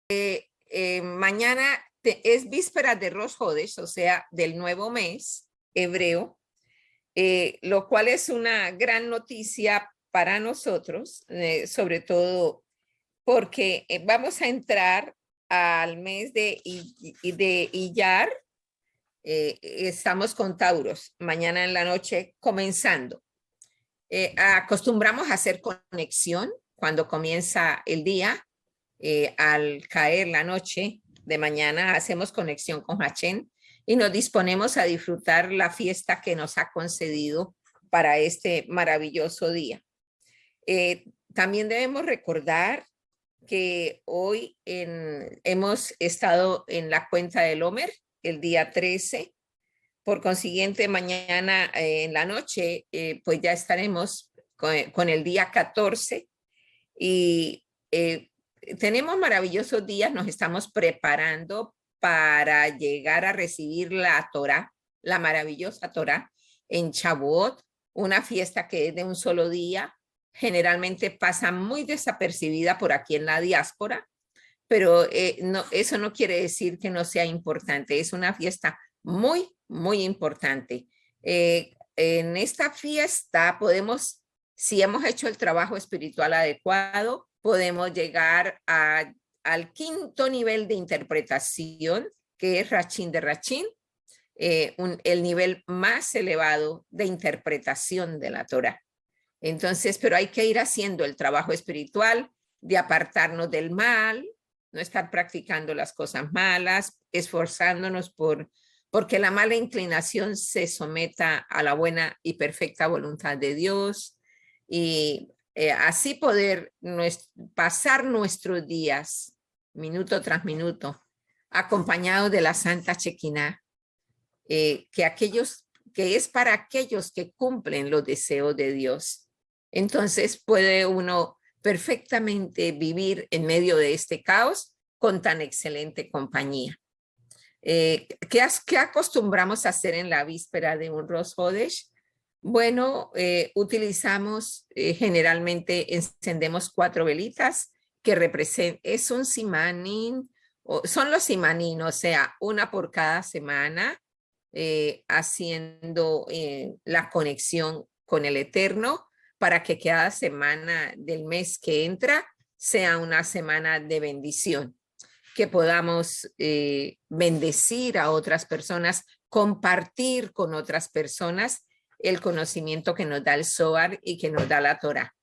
Mañana es víspera de Rosh Hodesh, o sea, del nuevo mes hebreo, lo cual es una gran noticia para nosotros, sobre todo porque vamos a entrar al mes de Iyar. Estamos con Tauros, mañana en la noche comenzando. Acostumbramos a hacer conexión cuando comienza el día. Al caer la noche de mañana hacemos conexión con Hachén y nos disponemos a disfrutar la fiesta que nos ha concedido para este maravilloso día. También debemos recordar que hoy hemos estado en la cuenta del Omer el día 13. Por consiguiente, mañana en la noche, pues ya estaremos con el día 14 y tenemos maravillosos días, nos estamos preparando para llegar a recibir la Torá, la maravillosa Torá en Shavuot, una fiesta que es de un solo día, generalmente pasa muy desapercibida por aquí en la diáspora, pero no, eso no quiere decir que no sea importante, es una fiesta muy, muy importante. En esta fiesta podemos, si hemos hecho el trabajo espiritual adecuado, podemos llegar al quinto nivel de interpretación, que es Rachín de Rachín, el nivel más elevado de interpretación de la Torah. Entonces, pero hay que ir haciendo el trabajo espiritual de apartarnos del mal, no estar practicando las cosas malas, esforzándonos porque la mala inclinación se someta a la buena y perfecta voluntad de Dios y así poder pasar nuestros días, minuto tras minuto, acompañados de la Santa Shekinah, que es para aquellos que cumplen los deseos de Dios. Entonces puede uno perfectamente vivir en medio de este caos con tan excelente compañía. ¿Qué acostumbramos a hacer en la víspera de un Rosh Hodesh? Bueno, utilizamos, generalmente encendemos 4 velitas que representan, es un simanín, son los simanín, o sea, una por cada semana, haciendo la conexión con el Eterno para que cada semana del mes que entra sea una semana de bendición, que podamos bendecir a otras personas, compartir con otras personas el conocimiento que nos da el Zohar y que nos da la Torah.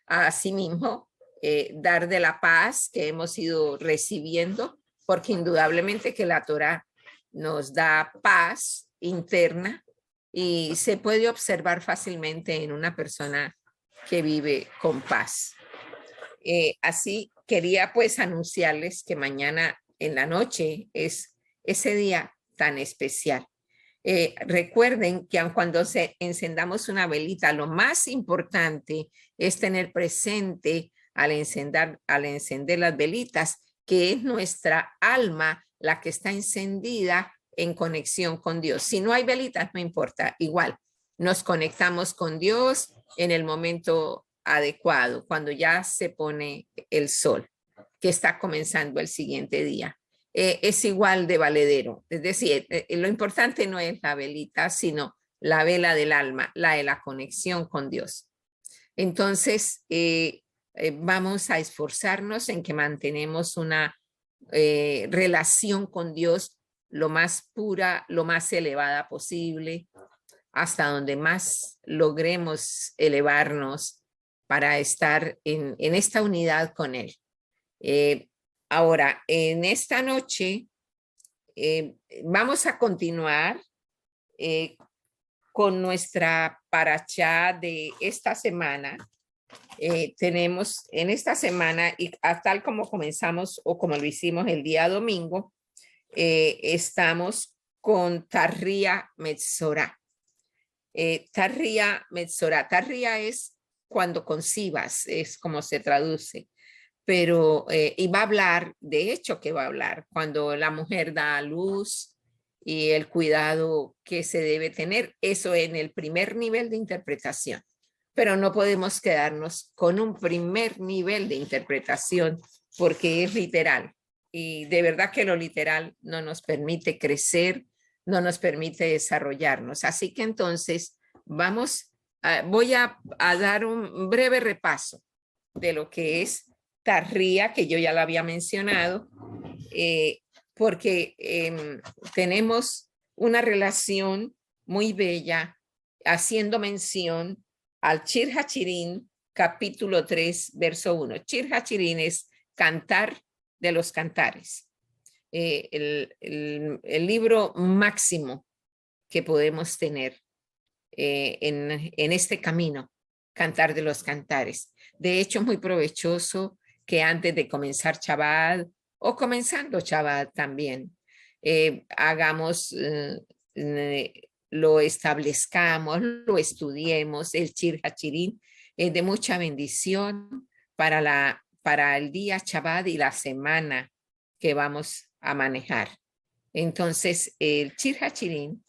Asimismo, dar de la paz que hemos ido recibiendo, porque indudablemente que la Torah nos da paz interna y se puede observar fácilmente en una persona que vive con paz. Así quería pues anunciarles que mañana en la noche es ese día tan especial. Recuerden que aun cuando encendamos una velita, lo más importante es tener presente al encender las velitas, que es nuestra alma la que está encendida en conexión con Dios. Si no hay velitas, no importa, igual nos conectamos con Dios en el momento adecuado, cuando ya se pone el sol, que está comenzando el siguiente día. Es igual de valedero, es decir, lo importante no es la velita, sino la vela del alma, la de la conexión con Dios. Entonces, vamos a esforzarnos en que mantenemos una relación con Dios lo más pura, lo más elevada posible, hasta donde más logremos elevarnos para estar en esta unidad con Él. Ahora, en esta noche vamos a continuar con nuestra parashá de esta semana. Tenemos en esta semana, y tal como comenzamos o como lo hicimos el día domingo, estamos con Tarria Metzorah. Tarria Metzorah. Tarria es cuando concibas, es como se traduce. Pero, y va a hablar, de hecho que va a hablar, cuando la mujer da a luz y el cuidado que se debe tener, eso en el primer nivel de interpretación. Pero no podemos quedarnos con un primer nivel de interpretación porque es literal. y de verdad que lo literal no nos permite crecer, no nos permite desarrollarnos. Así que entonces voy a dar un breve repaso de lo que es Tarría, que yo ya lo había mencionado, porque tenemos una relación muy bella haciendo mención al Shir HaShirim, capítulo 3, verso 1. Shir HaShirim es cantar de los cantares, el libro máximo que podemos tener en este camino, cantar de los cantares. De hecho, es muy provechoso que antes de comenzar Shabbat o comenzando Shabbat también, hagamos, lo establezcamos, lo estudiemos. El Shir HaShirim es de mucha bendición para el día Shabbat y la semana que vamos a manejar. Entonces, el Shir HaShirim,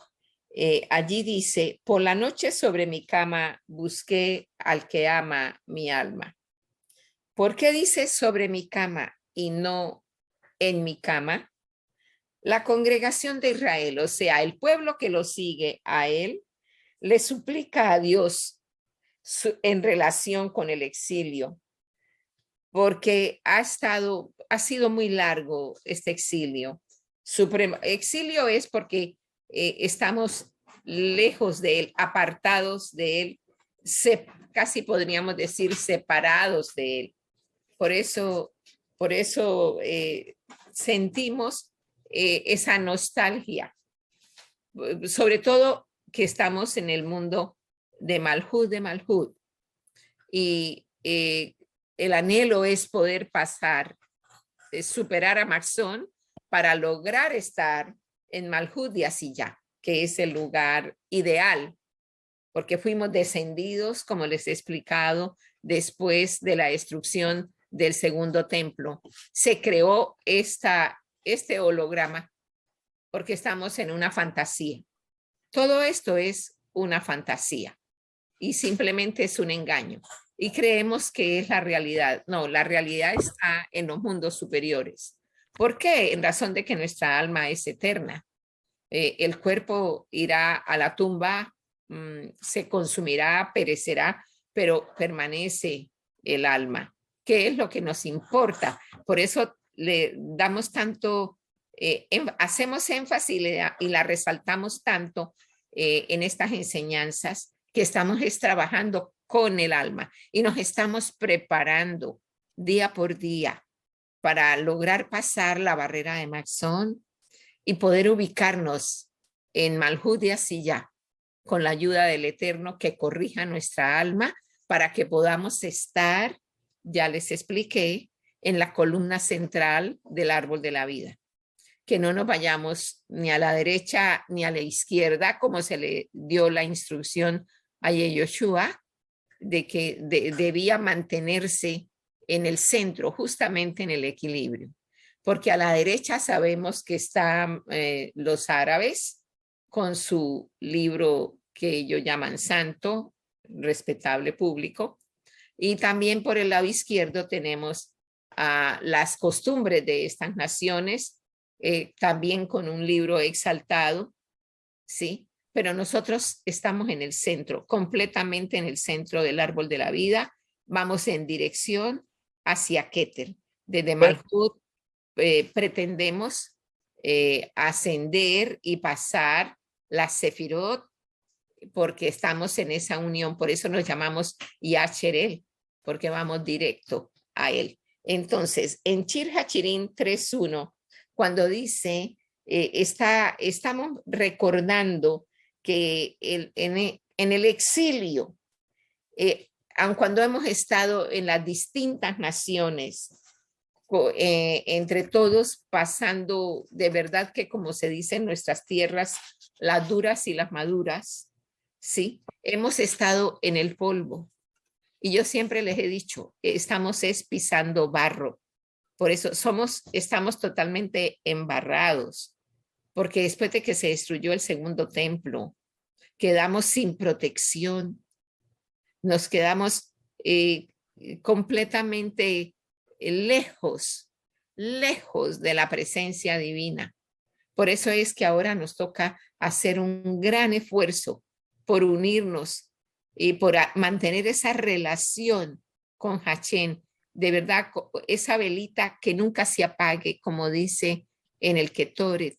allí dice: por la noche sobre mi cama busqué al que ama mi alma. ¿Por qué dice sobre mi cama y no en mi cama? La congregación de Israel, o sea, el pueblo que lo sigue a él, le suplica a Dios en relación con el exilio, porque ha sido muy largo este exilio. Exilio es porque estamos lejos de él, apartados de él, casi podríamos decir separados de él. Por eso sentimos esa nostalgia, sobre todo que estamos en el mundo de Malhut, y el anhelo es poder pasar, superar a Maxón para lograr estar en Malhut y así ya, que es el lugar ideal, porque fuimos descendidos, como les he explicado, después de la destrucción del segundo templo. Se creó este holograma porque estamos en una fantasía. Todo esto es una fantasía y simplemente es un engaño. Y creemos que es la realidad. No, la realidad está en los mundos superiores. ¿Por qué? En razón de que nuestra alma es eterna. El cuerpo irá a la tumba, se consumirá, perecerá, pero permanece el alma. ¿Qué es lo que nos importa? Por eso le damos tanto, hacemos énfasis y la resaltamos tanto en estas enseñanzas, que estamos trabajando con el alma y nos estamos preparando día por día para lograr pasar la barrera de Maxón y poder ubicarnos en Malhut y así ya, con la ayuda del Eterno que corrija nuestra alma para que podamos estar, ya les expliqué, en la columna central del árbol de la vida. Que no nos vayamos ni a la derecha ni a la izquierda, como se le dio la instrucción a Yoshua, de que debía mantenerse en el centro, justamente en el equilibrio. Porque a la derecha sabemos que están los árabes con su libro que ellos llaman santo, respetable público, y también por el lado izquierdo tenemos las costumbres de estas naciones, también con un libro exaltado, ¿sí? Pero nosotros estamos en el centro, completamente en el centro del árbol de la vida. Vamos en dirección hacia Keter. Desde Malhut pretendemos ascender y pasar la Sefirot, porque estamos en esa unión. Por eso nos llamamos Yacherel, porque vamos directo a él. Entonces, en Shir HaShirim 3.1, cuando dice, estamos recordando que en el exilio, aun cuando hemos estado en las distintas naciones, entre todos pasando de verdad que, como se dice en nuestras tierras, las duras y las maduras, ¿sí? Hemos estado en el polvo. Y yo siempre les he dicho, estamos pisando barro. Por eso estamos totalmente embarrados, porque después de que se destruyó el segundo templo, quedamos sin protección, nos quedamos completamente lejos lejos de la presencia divina. Por eso es que ahora nos toca hacer un gran esfuerzo por unirnos y por mantener esa relación con Hachén. De verdad, esa velita que nunca se apague, como dice en el Ketoret,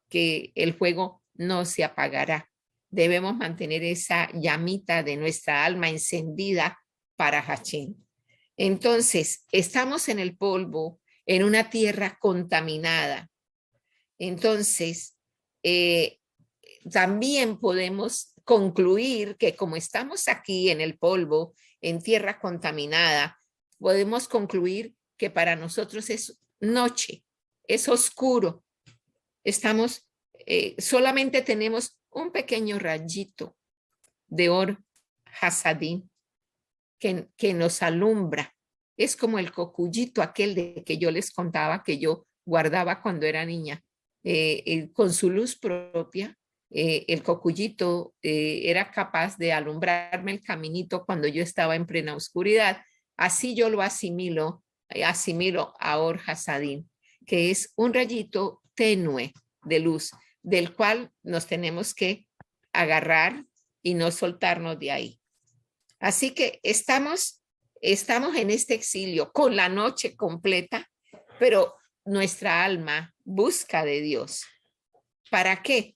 que el fuego no se apagará. Debemos mantener esa llamita de nuestra alma encendida para Hachén. Entonces, estamos en el polvo, en una tierra contaminada. Entonces, también podemos concluir que como estamos aquí en el polvo, en tierra contaminada, podemos concluir que para nosotros es noche, es oscuro. Estamos, solamente tenemos un pequeño rayito de Or Hasadim que nos alumbra. Es como el cocuyito aquel de que yo les contaba que yo guardaba cuando era niña. Con su luz propia, el cocuyito era capaz de alumbrarme el caminito cuando yo estaba en plena oscuridad. Así yo lo asimilo a Or Hasadim, que es un rayito tenue de luz, del cual nos tenemos que agarrar y no soltarnos de ahí. Así que estamos en este exilio con la noche completa, pero nuestra alma busca de Dios. ¿Para qué?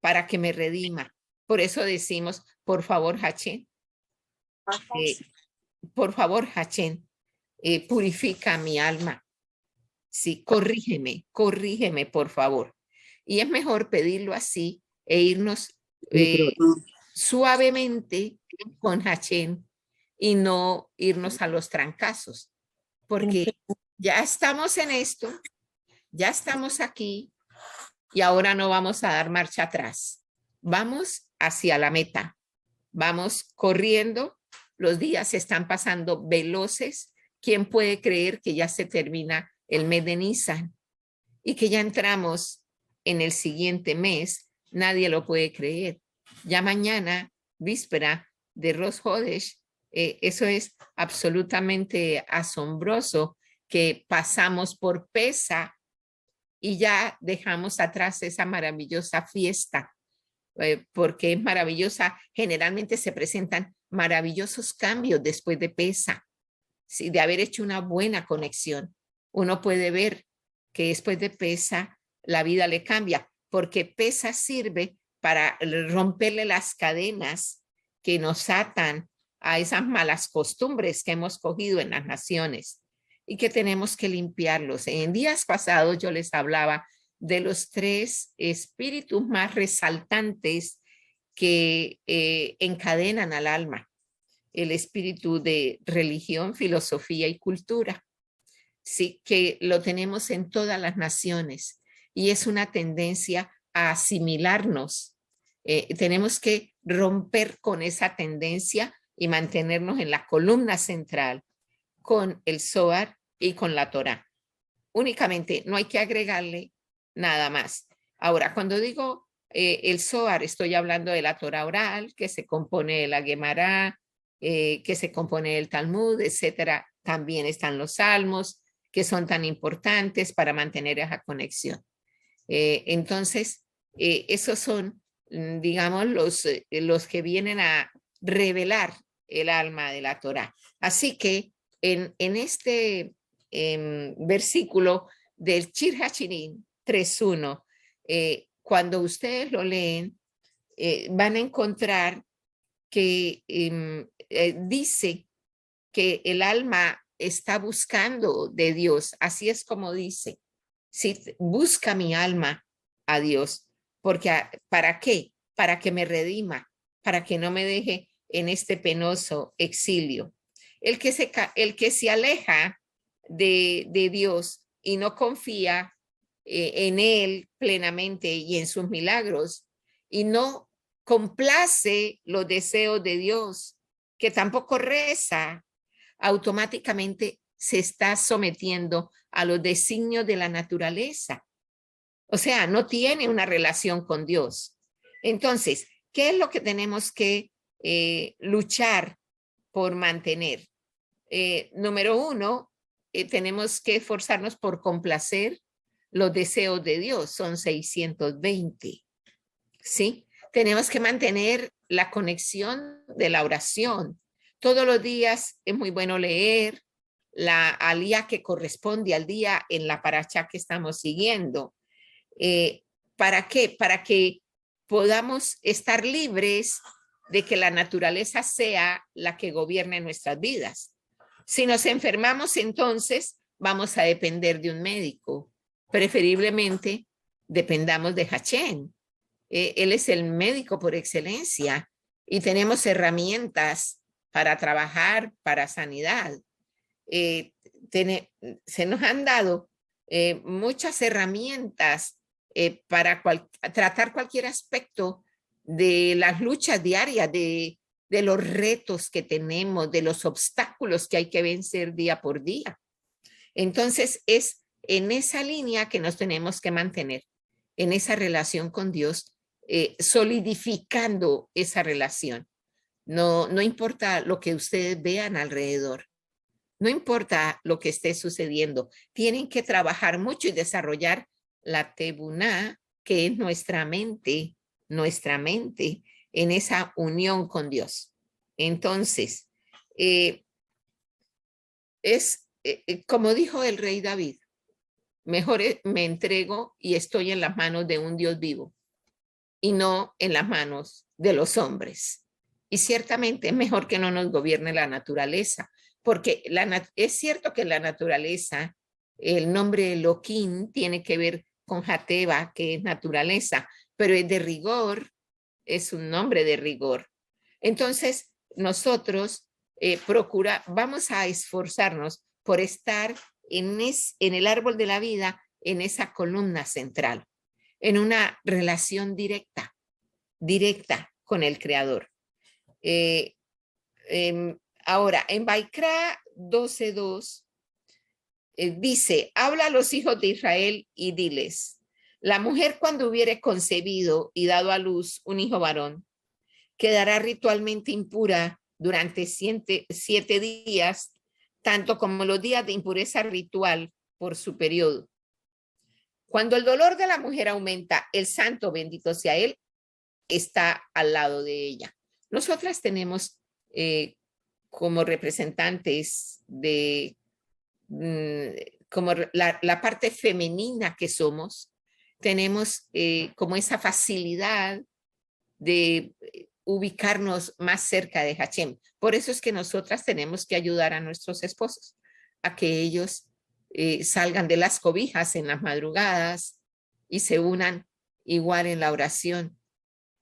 Para que me redima. Por eso decimos, por favor, Hachén, por favor, Hachén, purifica mi alma. Sí, corrígeme, por favor. Y es mejor pedirlo así e irnos suavemente con Hachén y no irnos a los trancazos, porque ya estamos en esto, ya estamos aquí y ahora no vamos a dar marcha atrás. Vamos hacia la meta, vamos corriendo, los días están pasando veloces. ¿Quién puede creer que ya se termina el mes de Nisan y que ya entramos en el siguiente mes? Nadie lo puede creer. Ya mañana, víspera de Rosh Hodesh, eso es absolutamente asombroso, que pasamos por Pesa y ya dejamos atrás esa maravillosa fiesta, porque es maravillosa. Generalmente se presentan maravillosos cambios después de Pesa, ¿sí? De haber hecho una buena conexión. Uno puede ver que después de Pesa la vida le cambia, porque Pesa sirve para romperle las cadenas que nos atan a esas malas costumbres que hemos cogido en las naciones y que tenemos que limpiarlos. En días pasados yo les hablaba de los 3 espíritus más resaltantes que encadenan al alma: el espíritu de religión, filosofía y cultura. Sí, que lo tenemos en todas las naciones y es una tendencia a asimilarnos. Tenemos que romper con esa tendencia y mantenernos en la columna central con el Zohar y con la Torá. Únicamente, no hay que agregarle nada más. Ahora, cuando digo el Zohar, estoy hablando de la Torá oral, que se compone de la Gemara, que se compone del Talmud, etcétera. También están los salmos, que son tan importantes para mantener esa conexión. Entonces, esos son, digamos, los que vienen a revelar el alma de la Torá. Así que en este versículo del Shir Hachirim 3.1, cuando ustedes lo leen, van a encontrar que dice que el alma está buscando de Dios. Así es como dice: si busca mi alma a Dios, porque ¿para qué? Para que me redima, para que no me deje en este penoso exilio. El que se aleja de Dios y no confía en Él plenamente y en sus milagros, y no complace los deseos de Dios, que tampoco reza, automáticamente se está sometiendo a los designios de la naturaleza. O sea, no tiene una relación con Dios. Entonces, ¿qué es lo que tenemos que luchar por mantener? Número 1, tenemos que esforzarnos por complacer los deseos de Dios, son 620, ¿sí? Tenemos que mantener la conexión de la oración. Todos los días es muy bueno leer la alía que corresponde al día en la paracha que estamos siguiendo. ¿Para qué? Para que podamos estar libres de que la naturaleza sea la que gobierne nuestras vidas. Si nos enfermamos, entonces vamos a depender de un médico. Preferiblemente dependamos de Hachén. Él es el médico por excelencia y tenemos herramientas para trabajar para sanidad. Se nos han dado muchas herramientas para tratar cualquier aspecto de las luchas diarias, de los retos que tenemos, de los obstáculos que hay que vencer día por día. Entonces es en esa línea que nos tenemos que mantener, en esa relación con Dios, solidificando esa relación. No importa lo que ustedes vean alrededor, no importa lo que esté sucediendo, tienen que trabajar mucho y desarrollar la tebuná, que es nuestra mente en esa unión con Dios. Entonces, como dijo el rey David, mejor me entrego y estoy en las manos de un Dios vivo y no en las manos de los hombres. Y ciertamente es mejor que no nos gobierne la naturaleza, porque es cierto que la naturaleza, el nombre Elohim tiene que ver con Jateba, que es naturaleza, pero es de rigor, es un nombre de rigor. Entonces, nosotros vamos a esforzarnos por estar en el árbol de la vida, en esa columna central, en una relación directa con el Creador. Ahora, en Baikra 12:2 dice, habla a los hijos de Israel y diles, la mujer cuando hubiere concebido y dado a luz un hijo varón, quedará ritualmente impura durante 7 días, tanto como los días de impureza ritual por su periodo. Cuando el dolor de la mujer aumenta, el santo, bendito sea él, está al lado de ella. Nosotras tenemos como representantes de como la parte femenina que somos, tenemos como esa facilidad de ubicarnos más cerca de Hachem. Por eso es que nosotras tenemos que ayudar a nuestros esposos a que ellos salgan de las cobijas en las madrugadas y se unan igual en la oración,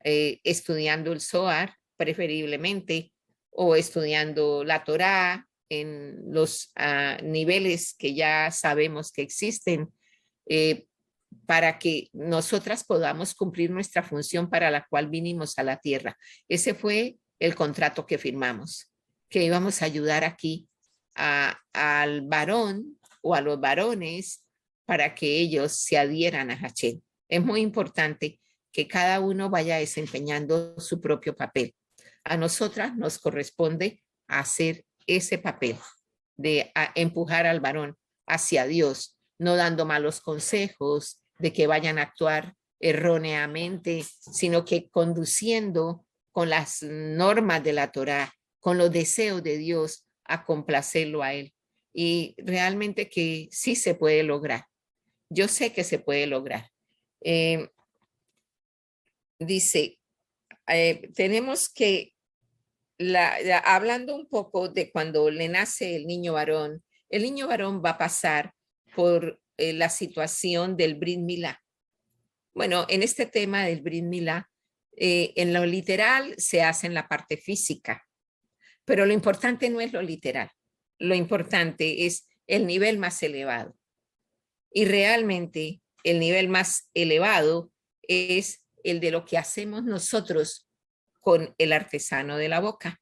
estudiando el Zohar preferiblemente o estudiando la Torá en los niveles que ya sabemos que existen, para que nosotras podamos cumplir nuestra función para la cual vinimos a la tierra. Ese fue el contrato que firmamos, que íbamos a ayudar aquí al varón o a los varones para que ellos se adhieran a Hachem. Es muy importante que cada uno vaya desempeñando su propio papel. A nosotras nos corresponde hacer ese papel de empujar al varón hacia Dios, no dando malos consejos de que vayan a actuar erróneamente, sino que conduciendo con las normas de la Torá, con los deseos de Dios, a complacerlo a él. Y realmente que sí se puede lograr. Yo sé que se puede lograr. Dice, tenemos que, hablando un poco de cuando le nace el niño varón va a pasar por la situación del Brit Milá. Bueno, en este tema del Brit Milá, en lo literal se hace en la parte física, pero lo importante no es lo literal, lo importante es el nivel más elevado. Y realmente el nivel más elevado es el de lo que hacemos nosotros con el artesano de la boca.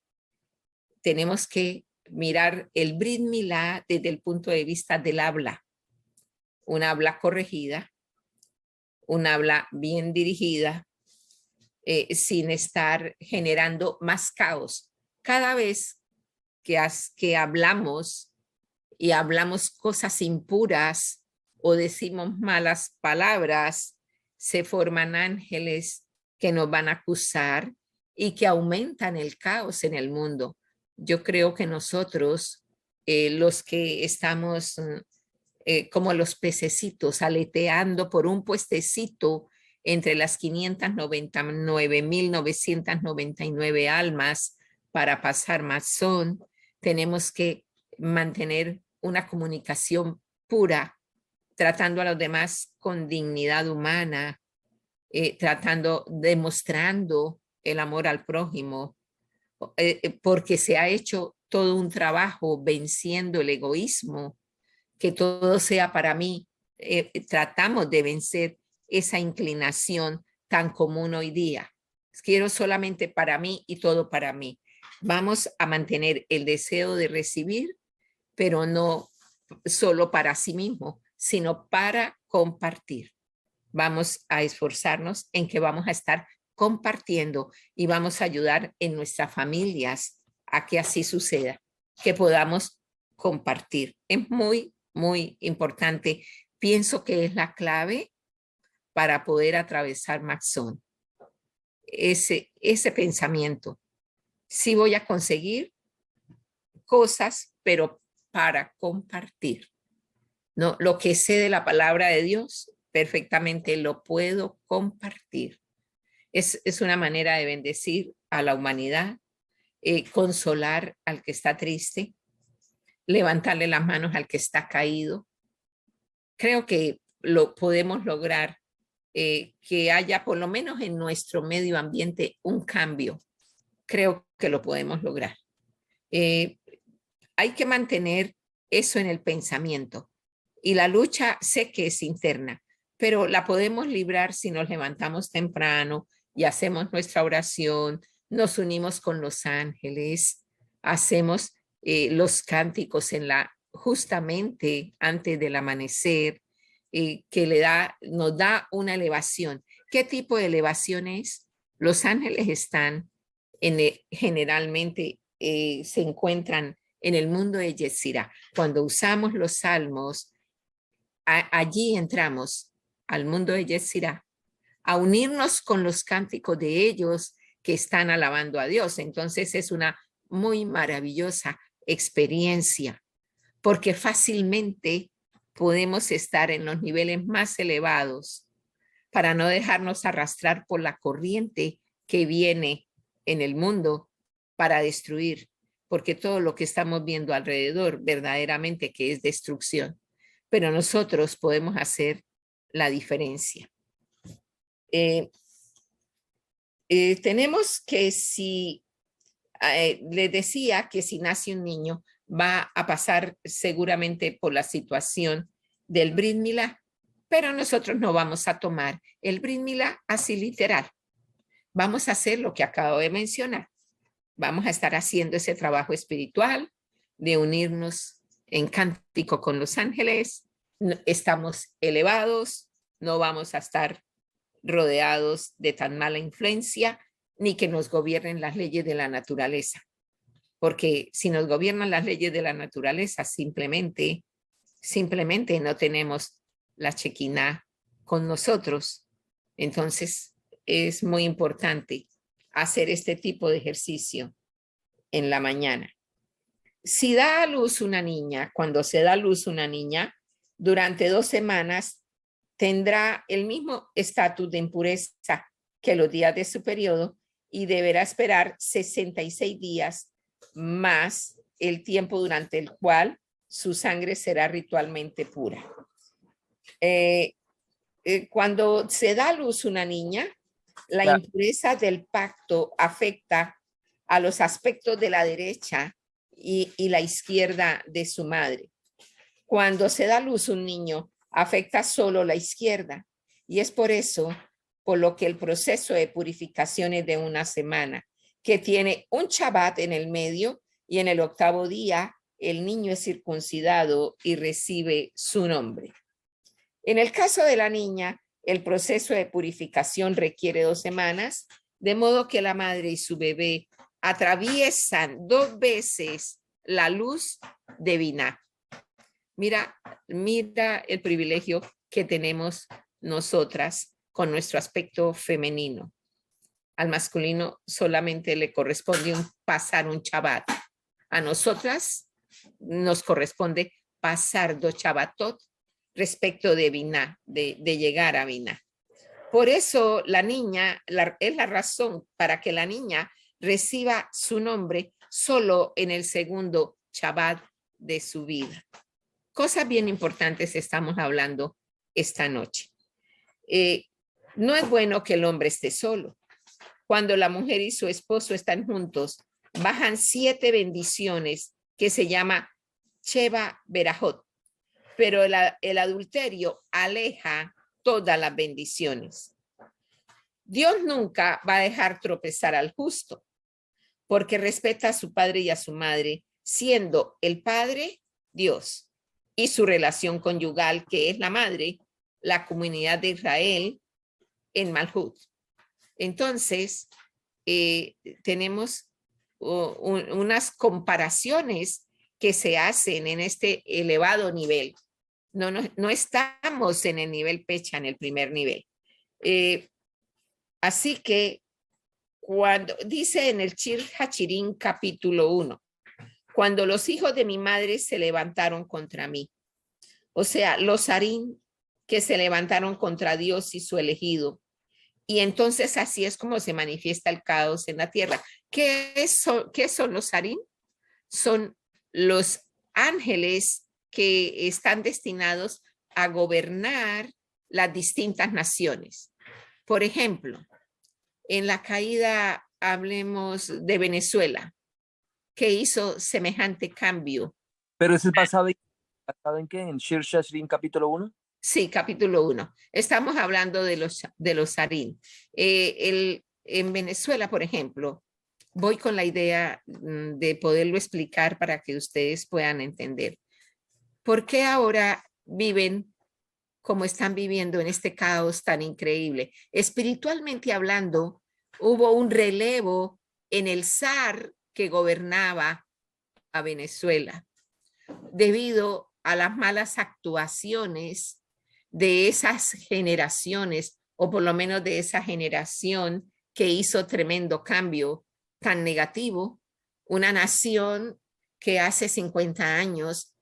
Tenemos que mirar el Brit Milá desde el punto de vista del habla. Un habla corregida, un habla bien dirigida, sin estar generando más caos. Cada vez que hablamos y hablamos cosas impuras o decimos malas palabras, se forman ángeles que nos van a acusar y que aumentan el caos en el mundo. Yo creo que nosotros, los que estamos como los pececitos aleteando por un puestecito entre las 599.999 almas para pasar Mazón, tenemos que mantener una comunicación pura, tratando a los demás con dignidad humana, demostrando el amor al prójimo, porque se ha hecho todo un trabajo venciendo el egoísmo, que todo sea para mí. Tratamos de vencer esa inclinación tan común hoy día. Quiero solamente para mí y todo para mí. Vamos a mantener el deseo de recibir, pero no solo para sí mismo, sino para compartir. Vamos a esforzarnos en que vamos a estar compartiendo y vamos a ayudar en nuestras familias a que así suceda, que podamos compartir. Es muy, muy importante. Pienso que es la clave para poder atravesar Maxón. Ese pensamiento. Sí voy a conseguir cosas, pero para compartir. No, lo que sé de la palabra de Dios, perfectamente lo puedo compartir. Es una manera de bendecir a la humanidad, consolar al que está triste, levantarle las manos al que está caído. Creo que lo podemos lograr, que haya por lo menos en nuestro medio ambiente un cambio. Creo que lo podemos lograr. Hay que mantener eso en el pensamiento. Y la lucha sé que es interna, pero la podemos librar si nos levantamos temprano y hacemos nuestra oración, nos unimos con los ángeles, hacemos los cánticos justamente antes del amanecer, que nos da una elevación. ¿Qué tipo de elevación es? Los ángeles están generalmente se encuentran en el mundo de Yetzirah. Cuando usamos los salmos, allí entramos al mundo de Yetzirah, a unirnos con los cánticos de ellos que están alabando a Dios. Entonces es una muy maravillosa experiencia, porque fácilmente podemos estar en los niveles más elevados para no dejarnos arrastrar por la corriente que viene en el mundo para destruir, porque todo lo que estamos viendo alrededor verdaderamente que es destrucción, pero nosotros podemos hacer la diferencia. Tenemos que les decía que si nace un niño va a pasar seguramente por la situación del Brit Milá, pero nosotros no vamos a tomar el Brit Milá así literal. Vamos a hacer lo que acabo de mencionar. Vamos a estar haciendo ese trabajo espiritual de unirnos en cántico con los ángeles. Estamos elevados, no vamos a estar rodeados de tan mala influencia, ni que nos gobiernen las leyes de la naturaleza. Porque si nos gobiernan las leyes de la naturaleza, simplemente no tenemos la Shekinah con nosotros. Entonces, es muy importante hacer este tipo de ejercicio en la mañana. Si da a luz una niña, cuando se da a luz una niña, durante 2 semanas tendrá el mismo estatus de impureza que los días de su periodo y deberá esperar 66 días más el tiempo durante el cual su sangre será ritualmente pura. Cuando se da a luz una niña, la impureza del pacto afecta a los aspectos de la derecha y la izquierda de su madre. Cuando se da a luz un niño, afecta solo la izquierda. Y es por eso, por lo que el proceso de purificación es de 1 semana, que tiene un Shabbat en el medio y en el 8º día el niño es circuncidado y recibe su nombre. En el caso de la niña, el proceso de purificación requiere 2 semanas, de modo que la madre y su bebé atraviesan 2 veces la luz de Binah. Mira el privilegio que tenemos nosotras con nuestro aspecto femenino. Al masculino solamente le corresponde pasar un Shabbat. A nosotras nos corresponde pasar dos Shabbatot respecto de Binah, de llegar a Binah. Por eso la niña, es la razón para que la niña reciba su nombre solo en el segundo Shabbat de su vida. Cosas bien importantes estamos hablando esta noche. No es bueno que el hombre esté solo. Cuando la mujer y su esposo están juntos, bajan 7 bendiciones que se llama Sheva Berajot, pero el adulterio aleja todas las bendiciones. Dios nunca va a dejar tropezar al justo, porque respeta a su padre y a su madre, siendo el padre Dios y su relación conyugal, que es la madre, la comunidad de Israel en Malhut. Entonces, tenemos unas comparaciones que se hacen en este elevado nivel. No estamos en el nivel Pecha, en el primer nivel. Así que cuando dice en el Shir Hachirim capítulo 1, cuando los hijos de mi madre se levantaron contra mí, o sea, los harim que se levantaron contra Dios y su elegido, y entonces así es como se manifiesta el caos en la tierra. ¿Qué son los harim? Son los ángeles que están destinados a gobernar las distintas naciones. Por ejemplo, en la caída, hablemos de Venezuela, que hizo semejante cambio. Pero eso es basado en qué, en Shir Hashirim capítulo 1. Sí, capítulo 1. Estamos hablando de los harim. En Venezuela, por ejemplo, voy con la idea de poderlo explicar para que ustedes puedan entender. ¿Por qué ahora viven como están viviendo en este caos tan increíble? Espiritualmente hablando, hubo un relevo en el zar que gobernaba a Venezuela debido a las malas actuaciones de esas generaciones, o por lo menos de esa generación que hizo tremendo cambio tan negativo. Una nación que hace 50 años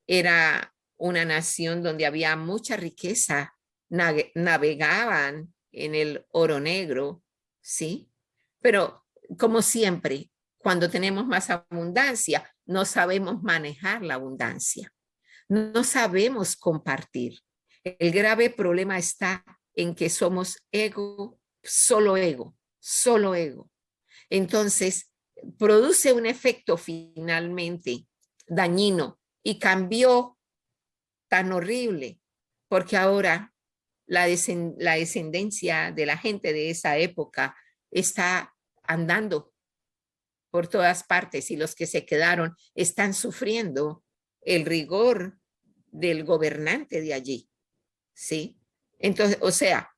era una nación donde había mucha riqueza, navegaban en el oro negro, ¿sí? Pero como siempre, cuando tenemos más abundancia, no sabemos manejar la abundancia, no sabemos compartir. El grave problema está en que somos ego, solo ego, solo ego. Entonces, produce un efecto finalmente dañino y cambió tan horrible, porque ahora la descendencia de la gente de esa época está andando por todas partes y los que se quedaron están sufriendo el rigor del gobernante de allí, ¿sí? Entonces, o sea,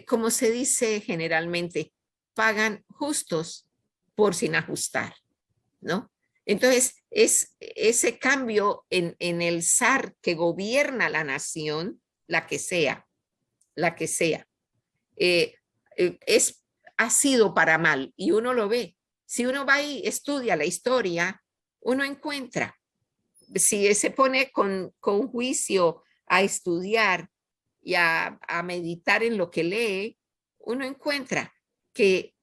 como se dice generalmente, pagan justos por sin ajustar, ¿no? Entonces, es ese cambio en el zar que gobierna la nación, la que sea, ha sido para mal y uno lo ve. Si uno va y estudia la historia, uno encuentra, si se pone con juicio a estudiar y a meditar en lo que lee, uno encuentra que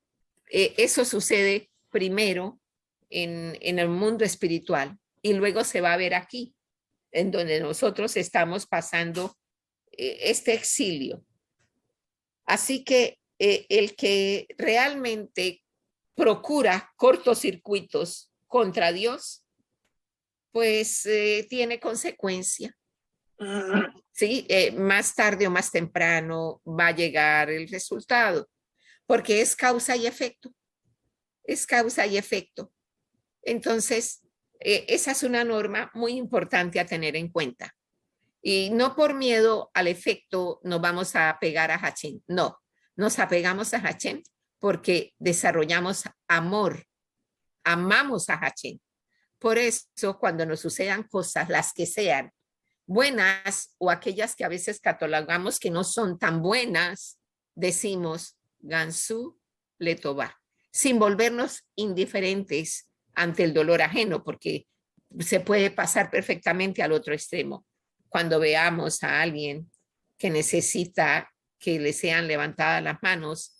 eso sucede primero en el mundo espiritual y luego se va a ver aquí, en donde nosotros estamos pasando este exilio. Así que el que realmente procura cortocircuitos contra Dios, pues tiene consecuencia. Sí, más tarde o más temprano va a llegar el resultado, porque es causa y efecto. Es causa y efecto. Entonces, esa es una norma muy importante a tener en cuenta. Y no por miedo al efecto nos vamos a apegar a Hashem. No, nos apegamos a Hashem porque desarrollamos amor, amamos a Hashem. Por eso, cuando nos sucedan cosas, las que sean, buenas o aquellas que a veces catalogamos que no son tan buenas, decimos Gansu Letová, sin volvernos indiferentes ante el dolor ajeno, porque se puede pasar perfectamente al otro extremo. Cuando veamos a alguien que necesita que le sean levantadas las manos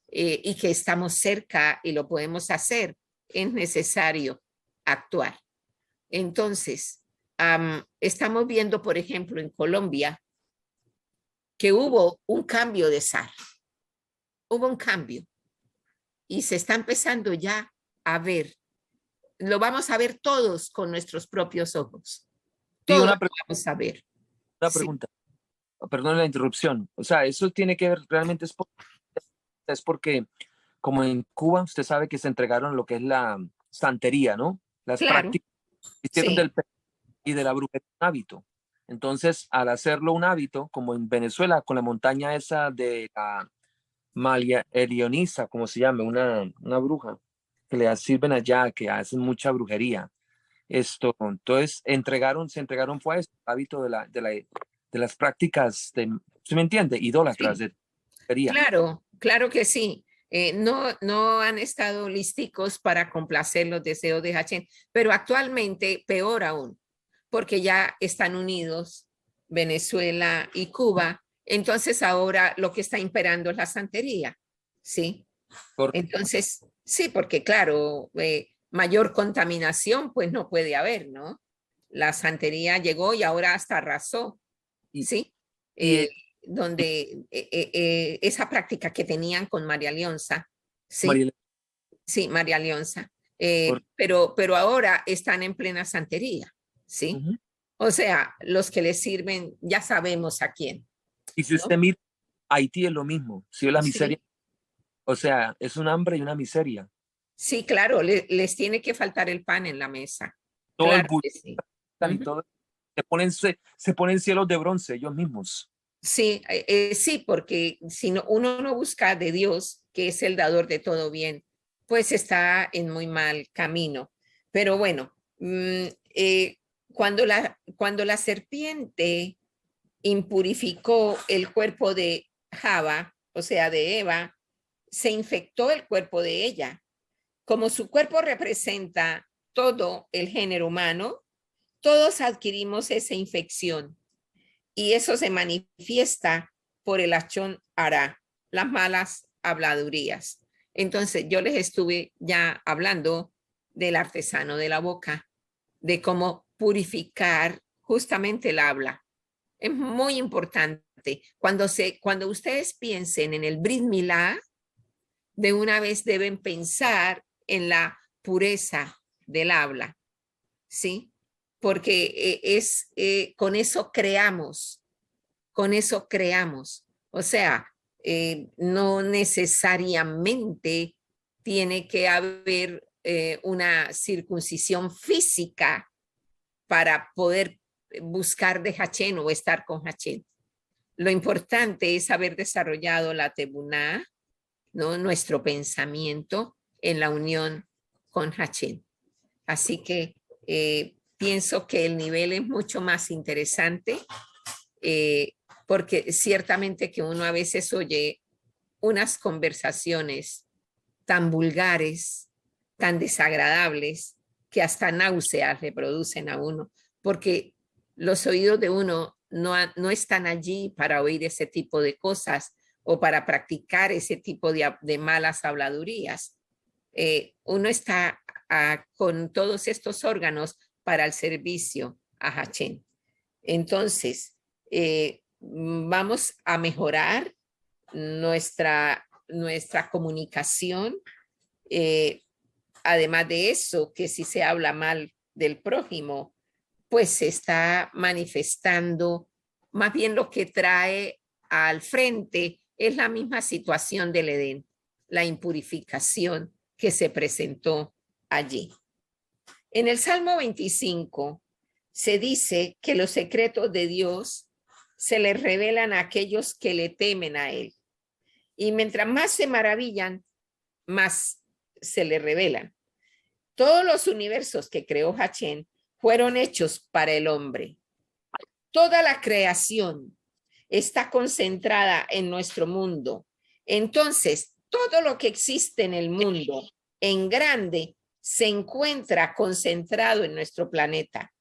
y que estamos cerca y lo podemos hacer, es necesario actuar. Entonces, estamos viendo, por ejemplo, en Colombia, que hubo un cambio de SAR, hubo un cambio y se está empezando ya a ver, lo vamos a ver todos con nuestros propios ojos, Sí, todos lo vamos a ver. una Sí, pregunta. Perdón la interrupción. O sea, eso tiene que ver, realmente es porque, como en Cuba, usted sabe que se entregaron lo que es la santería, ¿no? Las claro, prácticas que hicieron sí, y de la brujería un hábito. Entonces, al hacerlo un hábito, como en Venezuela, con la montaña esa de la Malia Elioniza, como se llama, una bruja, que le sirven allá, que hacen mucha brujería. Esto, entonces, se entregaron fue a eso, el hábito de las prácticas, ¿se me entiende? Idólatras sí, de brujería. claro, claro que sí. No han estado listicos para complacer los deseos de Hachén, pero actualmente peor aún, porque ya están unidos Venezuela y Cuba. Entonces ahora lo que está imperando es la santería, ¿sí? Correcto. Entonces, sí, porque claro, mayor contaminación pues no puede haber, ¿no? La santería llegó y ahora hasta arrasó, Y, ¿sí? y, Eh, donde esa práctica que tenían con María Leonza, ¿sí? Mariela, Sí, María Leonza. cor- Pero ahora están en plena santería, ¿sí? ujú. O sea, los que les sirven, ya sabemos a quién, Y si usted ¿no? mira, Haití es lo mismo, si es la miseria, Sí, o sea, es un hambre y una miseria. sí, claro, les tiene que faltar el pan en la mesa. Todo el Claro budismo que sí. y Ujú. todo, se ponen cielos de bronce ellos mismos. Sí, sí, porque si no, uno no busca de Dios, que es el dador de todo bien, pues está en muy mal camino. Pero bueno, cuando la serpiente impurificó el cuerpo de Java, o sea, de Eva, se infectó el cuerpo de ella. Como su cuerpo representa todo el género humano, todos adquirimos esa infección y eso se manifiesta por el achón ara, las malas habladurías. Entonces yo les estuve ya hablando del artesano de la boca, de cómo purificar justamente el habla. Es muy importante. Cuando ustedes piensen en el Brit Milá, de una vez deben pensar en la pureza del habla, ¿sí? Porque con eso creamos. O sea, no necesariamente tiene que haber una circuncisión física para poder buscar de Hachén o estar con Hachén. Lo importante es haber desarrollado la tebuná, ¿no? Nuestro pensamiento en la unión con Hachén. Así que pienso que el nivel es mucho más interesante porque ciertamente que uno a veces oye unas conversaciones tan vulgares, tan desagradables, que hasta náuseas le producen a uno, porque los oídos de uno no están allí para oír ese tipo de cosas o para practicar ese tipo de malas habladurías. Uno está con todos estos órganos para el servicio a Hachén. Entonces, vamos a mejorar nuestra comunicación. Eh, Además de eso, que si se habla mal del prójimo, pues se está manifestando, más bien lo que trae al frente es la misma situación del Edén, la impurificación que se presentó allí. En el Salmo 25 se dice que los secretos de Dios se les revelan a aquellos que le temen a Él. Y mientras más se maravillan, más se le revelan. Todos los universos que creó Hachén fueron hechos para el hombre. toda la creación está concentrada en nuestro mundo. Entonces, todo lo que existe en el mundo en grande se encuentra concentrado en nuestro planeta,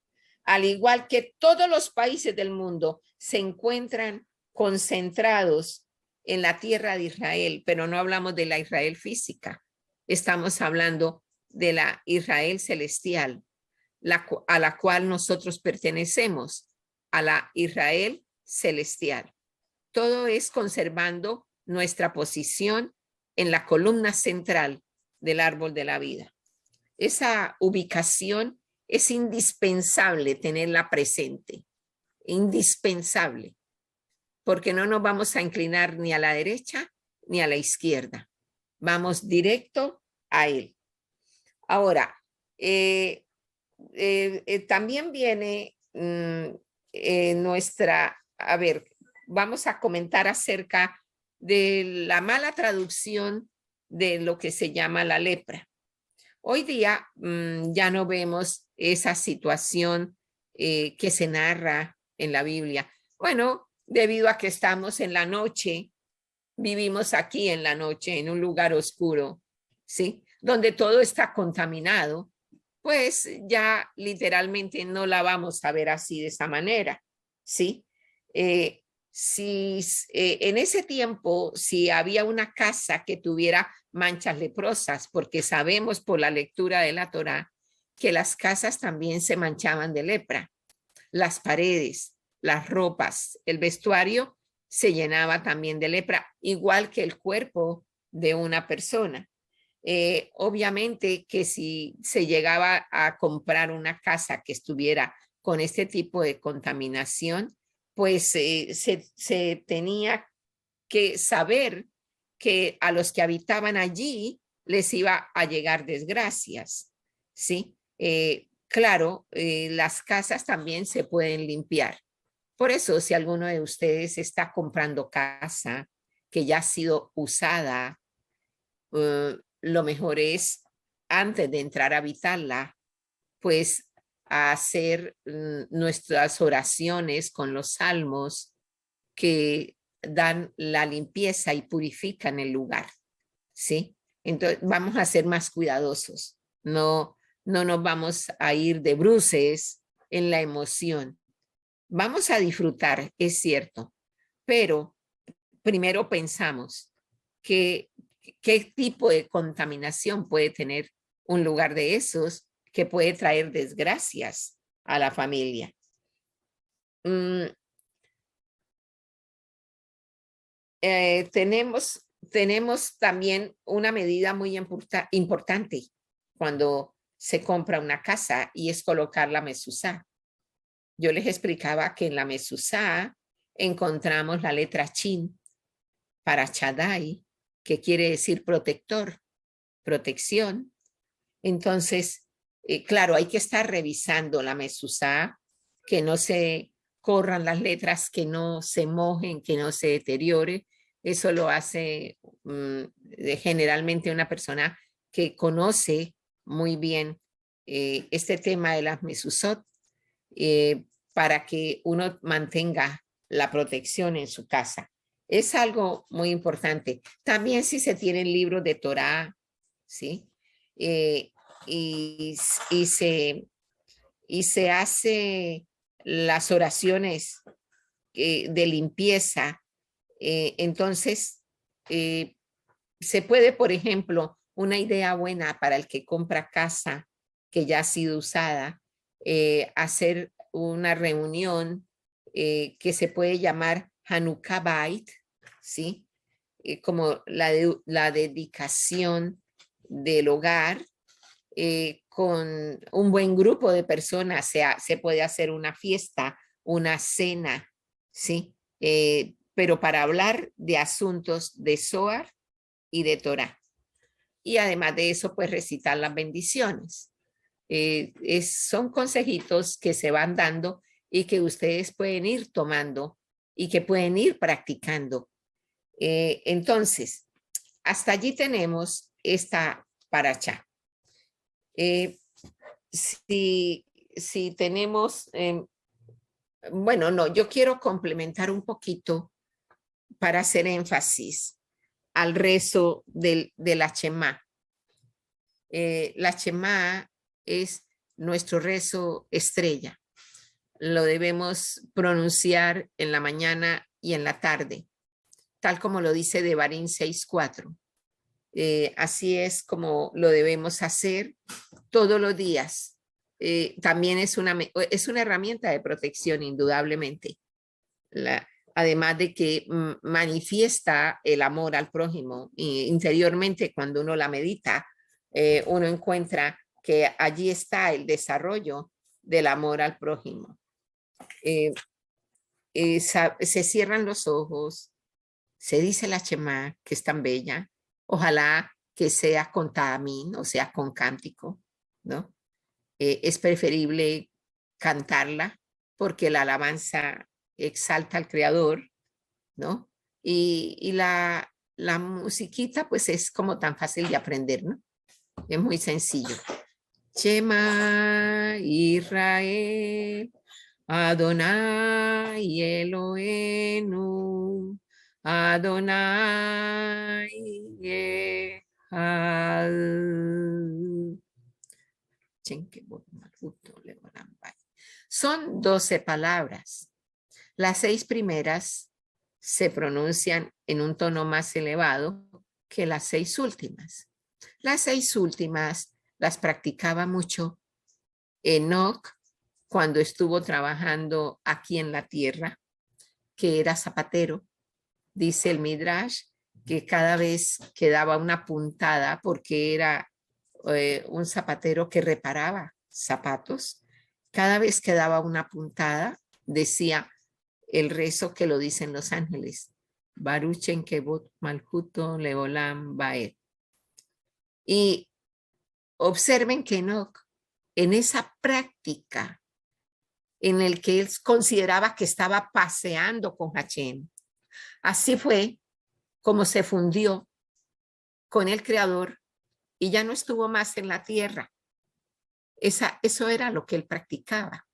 al igual que todos los países del mundo se encuentran concentrados en la tierra de Israel, pero no hablamos de la Israel física, estamos hablando de la Israel celestial, a la cual nosotros pertenecemos, a la Israel celestial. Todo es conservando nuestra posición en la columna central del árbol de la vida. Esa ubicación es indispensable tenerla presente, indispensable, porque no nos vamos a inclinar ni a la derecha ni a la izquierda. Vamos directo a él. Ahora, también viene a ver, vamos a comentar acerca de la mala traducción de lo que se llama la lepra. Hoy día ya no vemos esa situación que se narra en la Biblia. Bueno, debido a que estamos en la noche, vivimos aquí en la noche, en un lugar oscuro, ¿sí? Donde todo está contaminado, pues ya literalmente no la vamos a ver así de esa manera, ¿sí? En ese tiempo, si había una casa que tuviera manchas leprosas, porque sabemos por la lectura de la Torá que las casas también se manchaban de lepra, las paredes, las ropas, el vestuario se llenaba también de lepra, igual que el cuerpo de una persona. Obviamente que si se llegaba a comprar una casa que estuviera con este tipo de contaminación, pues se tenía que saber que a los que habitaban allí les iba a llegar desgracias, ¿sí? Claro, las casas también se pueden limpiar. Por eso, si alguno de ustedes está comprando casa que ya ha sido usada, lo mejor es, antes de entrar a habitarla, pues hacer nuestras oraciones con los salmos que dan la limpieza y purifican el lugar, ¿sí? Entonces vamos a ser más cuidadosos, no nos vamos a ir de bruces en la emoción. Vamos a disfrutar, es cierto, pero primero pensamos que qué tipo de contaminación puede tener un lugar de esos que puede traer desgracias a la familia. Tenemos también una medida muy importante cuando se compra una casa y es colocar la mezuzá. Yo les explicaba que en la mezuzá encontramos la letra Shin para Shaddai, que quiere decir protector, protección. Entonces, claro, hay que estar revisando la mezuzá, que no se corran las letras, que no se mojen, que no se deteriore. Eso lo hace generalmente una persona que conoce muy bien este tema de las mezuzot, para que uno mantenga la protección en su casa. Es algo muy importante. También si se tienen libros de Torá, ¿sí? Y se hace las oraciones de limpieza. Entonces, se puede, por ejemplo, una idea buena para el que compra casa que ya ha sido usada, hacer una reunión que se puede llamar Hanukkah Bait, ¿sí? Como la dedicación del hogar, con un buen grupo de personas se puede hacer una fiesta, una cena, ¿sí? Pero para hablar de asuntos de Zohar y de Torah. Y además de eso, pues recitar las bendiciones. Son consejitos que se van dando y que ustedes pueden ir tomando y que pueden ir practicando. Entonces, hasta allí tenemos esta paracha. Si tenemos Bueno, no, yo quiero complementar un poquito para hacer énfasis al rezo de la Shema. La Shema es nuestro rezo estrella. Lo debemos pronunciar en la mañana y en la tarde, tal como lo dice Devarim 6:4. Así es como lo debemos hacer todos los días. También es una herramienta de protección, indudablemente. Además de que manifiesta el amor al prójimo. Y interiormente, cuando uno la medita, uno encuentra que allí está el desarrollo del amor al prójimo. Se cierran los ojos, se dice la Shema, que es tan bella. Ojalá que sea con tamín, o sea, con cántico, ¿no? Es preferible cantarla porque la alabanza exalta al Creador, ¿no? Y la musiquita, pues es como tan fácil de aprender, ¿no? Es muy sencillo. Shema Israel, Adonai Eloheinu, Adonai Echad. Son 12 palabras. Las 6 primeras se pronuncian en un tono más elevado que las 6 últimas. Las 6 últimas las practicaba mucho Enoc cuando estuvo trabajando aquí en la tierra, que era zapatero. Dice el Midrash que cada vez que daba una puntada, porque era un zapatero que reparaba zapatos, cada vez que daba una puntada decía el rezo que lo dicen los ángeles: Baruch en Kebot Malhuto Leolam Baed. Y observen que Enoc, en esa práctica en el que él consideraba que estaba paseando con Hashem, así fue como se fundió con el Creador y ya no estuvo más en la tierra. Eso era lo que él practicaba.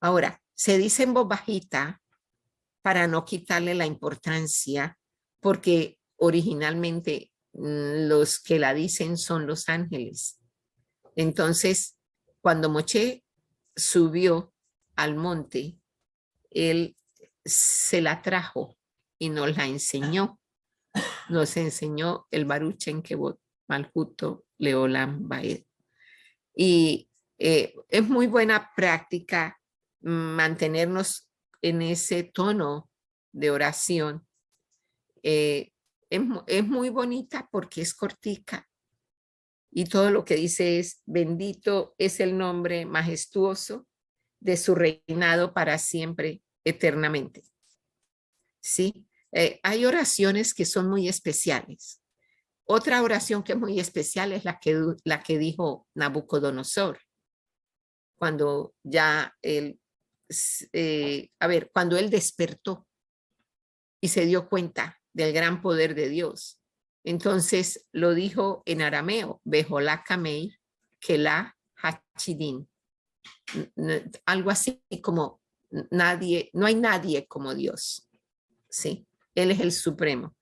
Ahora, se dice en voz bajita para no quitarle la importancia, porque originalmente los que la dicen son los ángeles. Entonces, cuando Moshe subió al monte, él se la trajo y nos la enseñó. Nos enseñó el Baruch en Kebot Malhuto Leolam Baed. Y es muy buena práctica mantenernos en ese tono de oración. Es muy bonita porque es cortica y todo lo que dice es: bendito es el nombre majestuoso de su reinado para siempre, eternamente. ¿Sí? Hay oraciones que son muy especiales. Otra oración que es muy especial es la que dijo Nabucodonosor, cuando ya él, cuando él despertó y se dio cuenta del gran poder de Dios. Entonces lo dijo en arameo: Bejolá Kamei, Kelá Hachidin. Algo así como no hay nadie como Dios. ¿Sí? Él es el supremo.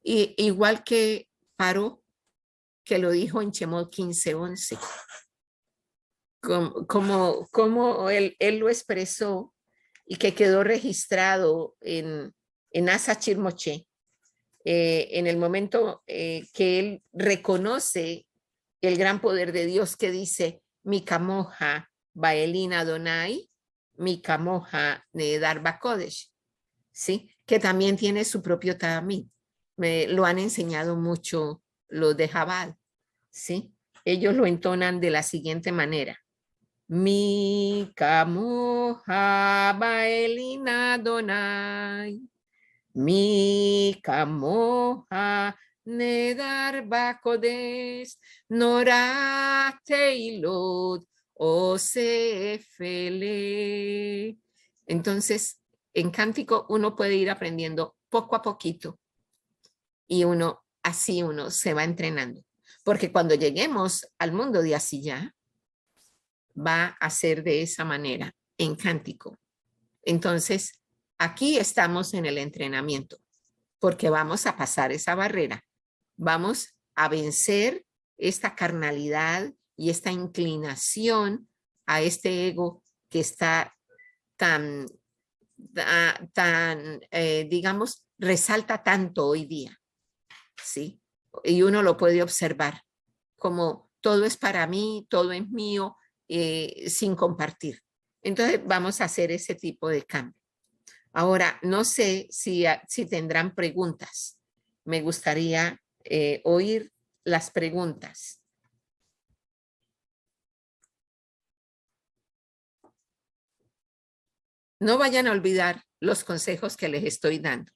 Y igual que Paró, que lo dijo en Shemot 15:11. Como él lo expresó y que quedó registrado en Asachir Moche, en el momento que él reconoce el gran poder de Dios, que dice: Mi camoja Baelina Donai, mi camoja Nedar Bakodesh, ¿sí? Que también tiene su propio tamí. Me lo han enseñado mucho los de Jabal, ¿sí? Ellos lo entonan de la siguiente manera: Mi camoja Baelina Donai, mi camoja Nedar Bakodes, Nora Teilot, Osefele. Entonces, en cántico uno puede ir aprendiendo poco a poquito y así uno se va entrenando. Porque cuando lleguemos al mundo de así ya, va a ser de esa manera, en cántico. Entonces, aquí estamos en el entrenamiento, porque vamos a pasar esa barrera. Vamos a vencer esta carnalidad y esta inclinación a este ego que está tan, digamos, resalta tanto hoy día, ¿sí? Y uno lo puede observar como todo es para mí, todo es mío, sin compartir. Entonces vamos a hacer ese tipo de cambio. Ahora, no sé si tendrán preguntas. Me gustaría oír las preguntas. No vayan a olvidar los consejos que les estoy dando.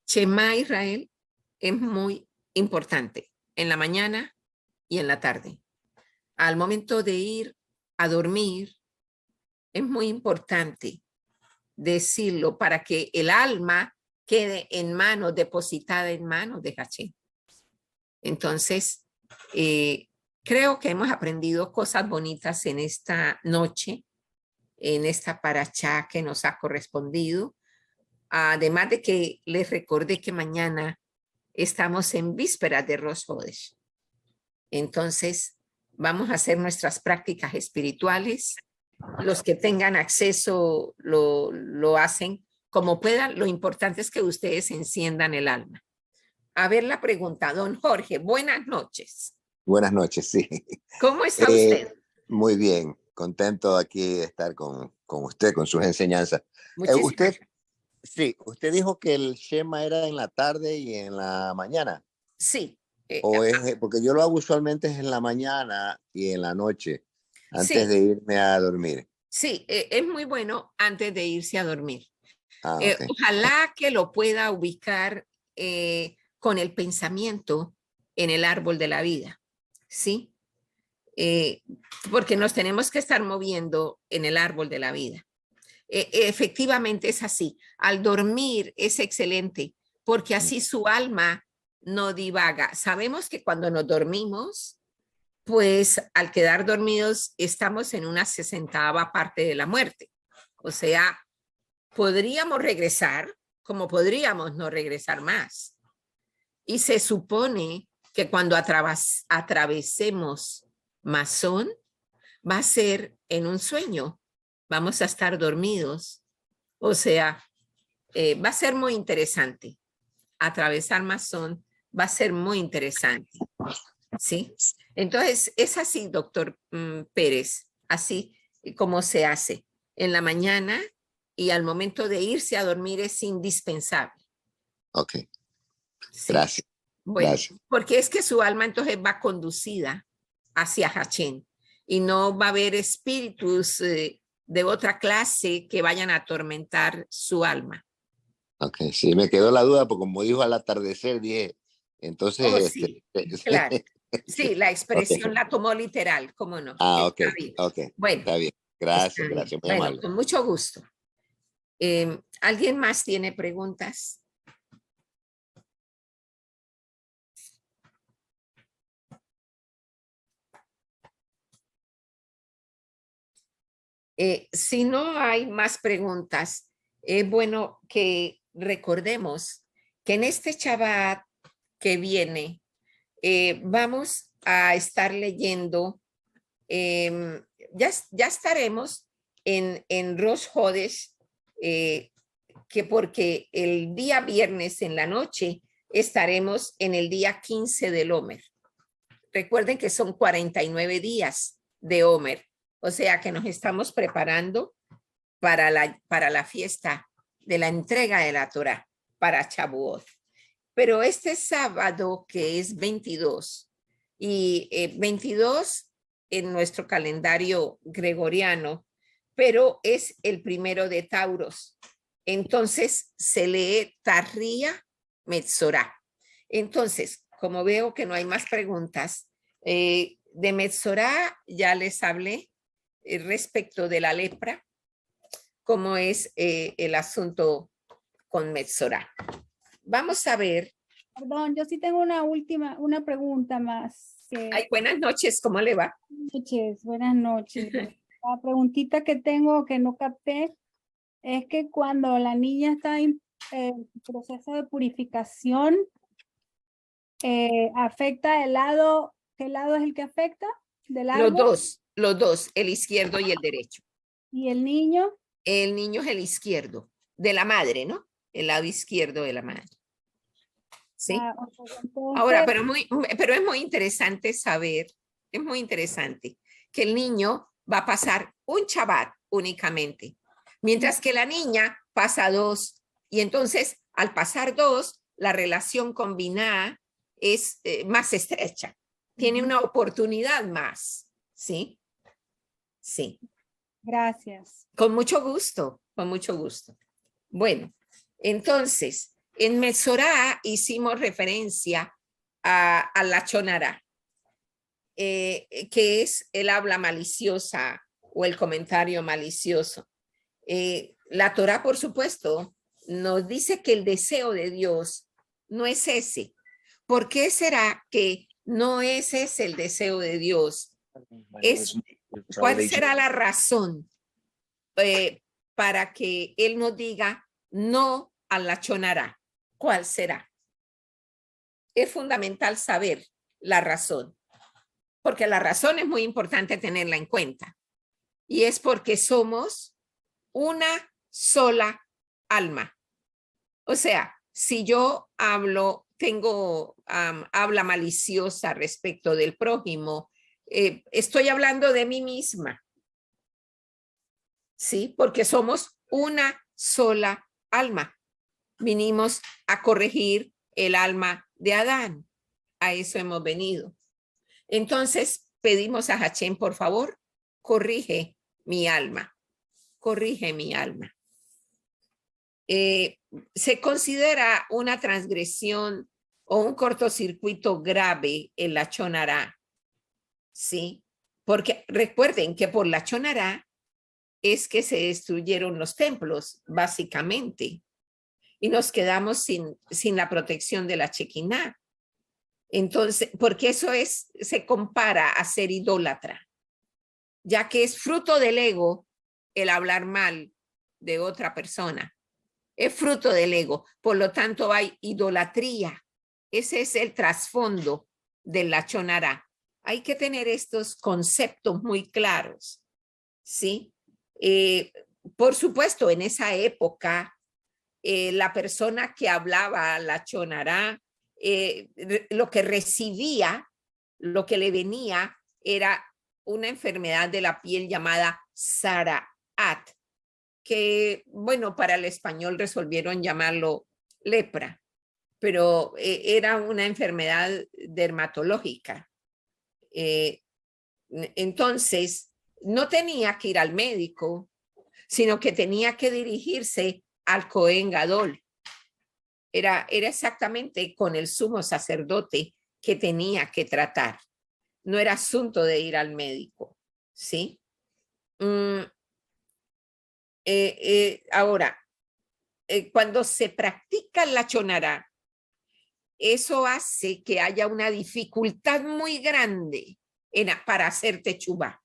Shema Israel es muy importante en la mañana y en la tarde. Al momento de ir a dormir, es muy importante decirlo para que el alma quede en manos, depositada en manos de Hashem. Entonces, creo que hemos aprendido cosas bonitas en esta noche, en esta parachá que nos ha correspondido. Además de que les recordé que mañana estamos en vísperas de Rosh Hodesh. Entonces, vamos a hacer nuestras prácticas espirituales. Los que tengan acceso lo hacen como puedan. Lo importante es que ustedes enciendan el alma. A ver la pregunta, don Jorge. Buenas noches. Buenas noches, sí. ¿Cómo está usted? Muy bien, contento aquí de estar con usted, con sus enseñanzas. Muchísimas gracias. Sí, usted dijo que el Shema era en la tarde y en la mañana. Sí. Porque yo lo hago usualmente es en la mañana y en la noche, antes Sí. de irme a dormir. Sí, es muy bueno antes de irse a dormir. Okay. Ojalá que lo pueda ubicar con el pensamiento en el árbol de la vida, ¿sí? Porque nos tenemos que estar moviendo en el árbol de la vida. Efectivamente es así. Al dormir es excelente, porque así su alma no divaga. Sabemos que cuando nos dormimos, pues al quedar dormidos estamos en una 60ª parte de la muerte. O sea, podríamos regresar como podríamos no regresar más. Y se supone que cuando atravesemos Masón, va a ser en un sueño. Vamos a estar dormidos. O sea, va a ser muy interesante. Atravesar Masón va a ser muy interesante. ¿Sí? Entonces, es así, doctor Pérez, así como se hace. En la mañana y al momento de irse a dormir es indispensable. Ok. ¿Sí? Gracias. Bueno, Gracias. porque es que su alma entonces va conducida hacia Hashem y no va a haber espíritus de otra clase que vayan a atormentar su alma. Ok, sí, me quedó la duda, porque como dijo al atardecer, dije, entonces... Sí, claro. Sí, la expresión la tomó literal, ¿cómo no? Ok, Está bien. ok. Bueno, Está bien. está Gracias, bien. gracias, muy Bueno, amable. con mucho gusto. ¿Alguien más tiene preguntas? Si no hay más preguntas, es bueno que recordemos que en este Shabbat que viene vamos a estar leyendo, ya estaremos en Rosh Hodesh, que porque el día viernes en la noche estaremos en el día 15 del Omer. Recuerden que son 49 días de Omer. O sea que nos estamos preparando para la fiesta de la entrega de la Torá, para Shavuot. Pero este sábado, que es 22, y 22 en nuestro calendario gregoriano, pero es el primero de Tauros. Entonces se lee Tarría Metzorá. Entonces, como veo que no hay más preguntas, de Metzorá ya les hablé respecto de la lepra, cómo es el asunto con Metzorá. Vamos a ver. Perdón, yo sí tengo una pregunta más. Ay, buenas noches, ¿cómo le va? Buenas noches. La preguntita que tengo que no capté es que cuando la niña está en proceso de purificación, afecta el lado, ¿qué lado es el que afecta? Del árbol. Los dos, el izquierdo y el derecho. Y el niño. El niño es el izquierdo, de la madre, ¿no? El lado izquierdo de la madre. ¿Sí? Ahora, pero es muy interesante saber, es muy interesante que el niño va a pasar un Shabbat únicamente, mientras que la niña pasa 2. Y entonces, al pasar 2, la relación combinada es más estrecha. Tiene una oportunidad más. ¿Sí? Sí. Gracias. Con mucho gusto, con mucho gusto. Bueno, entonces, en Mesorá hicimos referencia a la chonara, que es el habla maliciosa o el comentario malicioso. La Torá, por supuesto, nos dice que el deseo de Dios no es ese. ¿Por qué será que no es ese el deseo de Dios? ¿Cuál será la razón para que Él nos diga no a la chonara? ¿Cuál será? Es fundamental saber la razón, porque la razón es muy importante tenerla en cuenta. Y es porque somos una sola alma. O sea, si yo hablo, tengo habla maliciosa respecto del prójimo, estoy hablando de mí misma. ¿Sí? Porque somos una sola alma. Vinimos a corregir el alma de Adán. A eso hemos venido. Entonces, pedimos a Hachén, por favor, corrige mi alma. Corrige mi alma. Se considera una transgresión o un cortocircuito grave en la chonará. ¿Sí? Porque recuerden que por la chonará es que se destruyeron los templos, básicamente, y nos quedamos sin la protección de la Shekinah. Entonces, porque eso se compara a ser idólatra, ya que es fruto del ego el hablar mal de otra persona. Es fruto del ego, por lo tanto hay idolatría. Ese es el trasfondo de la chonará. Hay que tener estos conceptos muy claros, ¿sí? Por supuesto, en esa época, la persona que hablaba la chonará, lo que recibía, lo que le venía, era una enfermedad de la piel llamada Saraat, que, bueno, para el español resolvieron llamarlo lepra, pero era una enfermedad dermatológica. Entonces, no tenía que ir al médico, sino que tenía que dirigirse al Cohen Gadol. Era exactamente con el sumo sacerdote que tenía que tratar. No era asunto de ir al médico, ¿sí? Ahora, cuando se practica la chonará, eso hace que haya una dificultad muy grande para hacer techubá.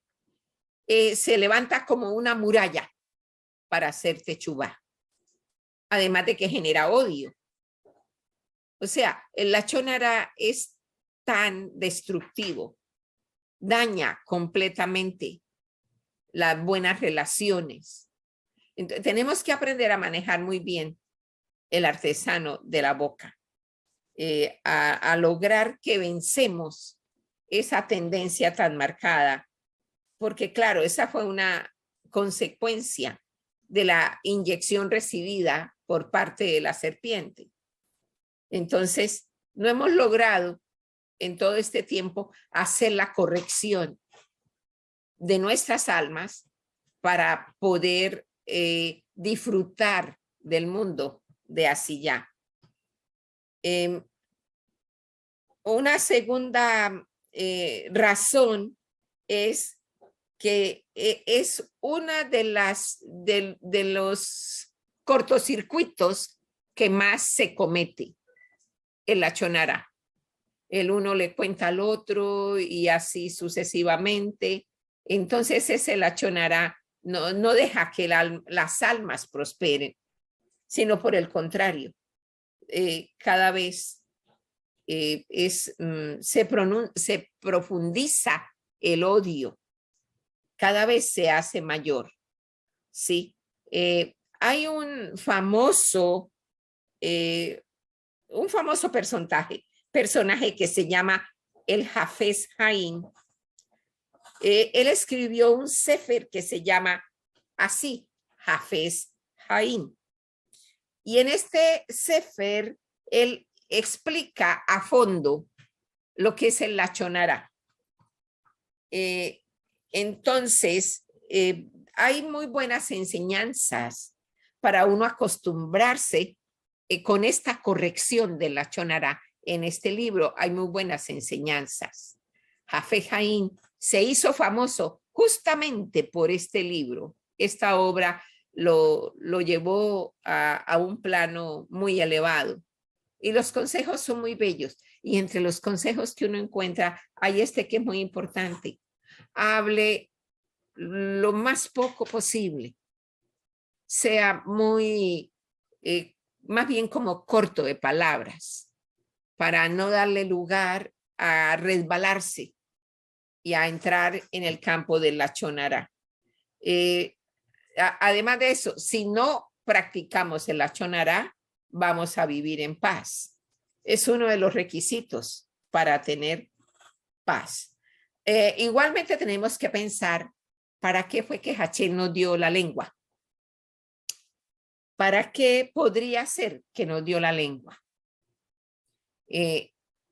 Se levanta como una muralla para hacer techubá. Además de que genera odio. O sea, el chonará es tan destructivo, daña completamente las buenas relaciones. Entonces, tenemos que aprender a manejar muy bien el artesano de la boca, a lograr que vencemos esa tendencia tan marcada, porque claro, esa fue una consecuencia de la inyección recibida por parte de la serpiente. Entonces, no hemos logrado en todo este tiempo hacer la corrección de nuestras almas para poder disfrutar del mundo de así ya. Una segunda razón es que es una de los cortocircuitos que más se comete en la chonará. El uno le cuenta al otro y así sucesivamente. Entonces es la chonará no deja que las almas prosperen, sino por el contrario, cada vez se profundiza el odio, cada vez se hace mayor, ¿sí? Hay un famoso personaje que se llama el Hafez Haim. Él escribió un sefer que se llama así, Hafez Haim. Y en este sefer, él explica a fondo lo que es el Lashon Hara. Entonces, hay muy buenas enseñanzas para uno acostumbrarse con esta corrección del Lashon Hara. En este libro hay muy buenas enseñanzas. Hafez Haim se hizo famoso justamente por este libro. Esta obra lo llevó a un plano muy elevado. Y los consejos son muy bellos. Y entre los consejos que uno encuentra, hay este que es muy importante. Hable lo más poco posible. Sea muy, más bien como corto de palabras, para no darle lugar a resbalarse y a entrar en el campo del Lashon Hara. Además de eso, si no practicamos el Lashon Hara, vamos a vivir en paz. Es uno de los requisitos para tener paz. Igualmente tenemos que pensar, ¿para qué fue que Hashem nos dio la lengua? ¿Para qué podría ser que nos dio la lengua?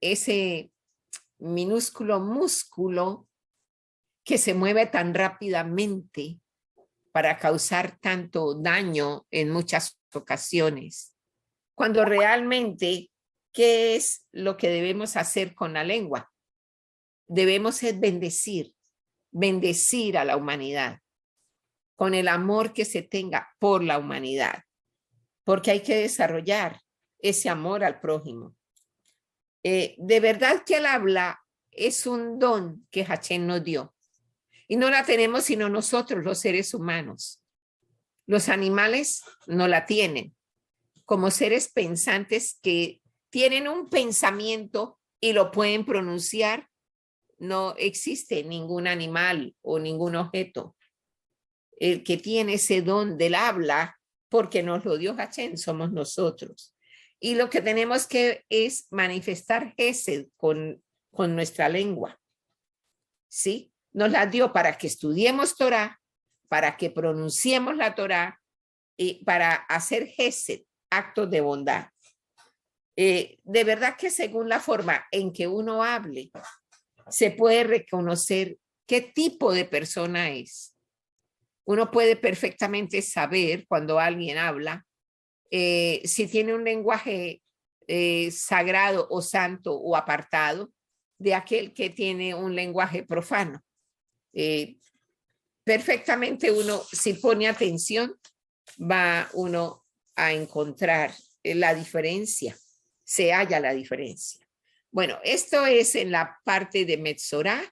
Ese minúsculo músculo que se mueve tan rápidamente para causar tanto daño en muchas ocasiones. Cuando realmente, ¿qué es lo que debemos hacer con la lengua? Debemos bendecir a la humanidad, con el amor que se tenga por la humanidad, porque hay que desarrollar ese amor al prójimo. De verdad que el habla es un don que Hashem nos dio, y no la tenemos sino nosotros, los seres humanos. Los animales no la tienen, como seres pensantes que tienen un pensamiento y lo pueden pronunciar. No existe ningún animal o ningún objeto el que tiene ese don del habla, porque nos lo dio Hashem, somos nosotros. Y lo que tenemos que es manifestar Gesed con nuestra lengua. ¿Sí? Nos la dio para que estudiemos Torah, para que pronunciemos la Torah y para hacer Gesed, actos de bondad. De verdad que según la forma en que uno hable, se puede reconocer qué tipo de persona es. Uno puede perfectamente saber cuando alguien habla si tiene un lenguaje sagrado o santo o apartado de aquel que tiene un lenguaje profano. Perfectamente uno, si pone atención, va uno a encontrar la diferencia, se halla la diferencia. Bueno, esto es en la parte de Metzorá.